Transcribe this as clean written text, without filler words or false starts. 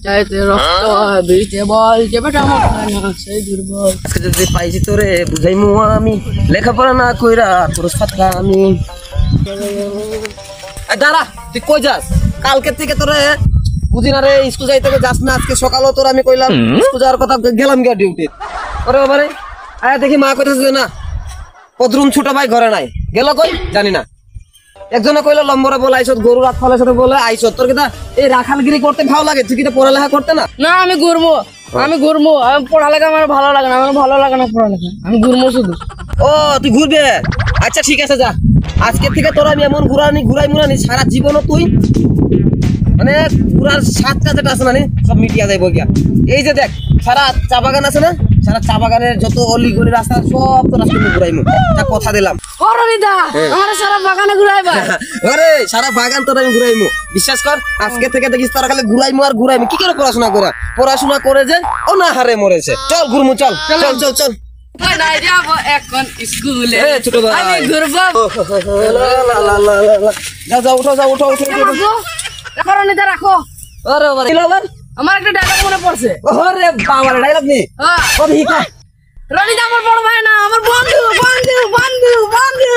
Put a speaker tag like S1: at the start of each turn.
S1: চাইতে রক্ত বীজে বল যে বেটা আমার না সেই দুর্বল।
S2: আজকে যদি পাইছি তোরে বুঝাইমু আমি লেখাপড়া না কইরা তোর সাথে আমি দাঁড়া তুই কই যাস কালকে থেকে তোরে বুঝি না রে স্কুল যাইতে যাস না আজকে সকালেও তোর আমি কইলাম স্কুল যাওয়ার কথা গেলাম গিয়া ডিউটি ওরে বাবারে আয়া দেখি মা কইতেছে না পদরুম ছোট ভাই ঘরে নাই গেল কই জানি না একজনে কইলো লম্বরে বলে আইছত গরু রাত ফলের সাথে বলে আইছত তোর কিটা এই রাখালগিরি করতে ভালো লাগে তুই কিটা পড়ালেখা করতে না
S1: না আমি ঘুরবো আমি পড়ালেখা আমার ভালো লাগে না আমার ভালো লাগে না পড়ালেখা আমি ঘুরবো শুধু।
S2: ও তুই ঘুরবে আচ্ছা ঠিক আছে যা আজকে থেকে তোর আমি এমন ঘুরাই মুরানি সারা জীবনও তুই মানে ঘুরার সাতটা যেটা আছে না সব মিটিয়া যাইব গিয়া এই যে দেখ সারা চা বাগান আছে না সারা চা বাগানের যত অলি গলি রাস্তা সব তো রাস্তা ঘুরাইমু তা কথা দিলাম
S1: অরনিদা আমার সারা বাগানে ঘুরাইবা
S2: আরে সারা বাগান তোর আমি ঘুরাইমু বিশ্বাস কর আজকে থেকে দেখিস তোরা খালি ঘুরাইমু আর ঘুরাইমু কি করে পড়াশোনা করে যে অনাহারে মরেছে চল ঘুরমু চল চল চল চল
S1: নাই যাব এখন স্কুলে
S2: ছোট ভাই
S1: আমি ঘুরবো
S2: যা উঠো
S1: অরনিদা রাখো
S2: আরে বাবা
S1: আমার একটা ডায়লগ মনে পড়ছে
S2: আরে বাবা ডায়লগ নি
S1: হ্যাঁ
S2: কবি কা
S1: রনিদা আমার বড় ভাই না আমার বন্ধু বন্ধু বন্ধু বন্ধু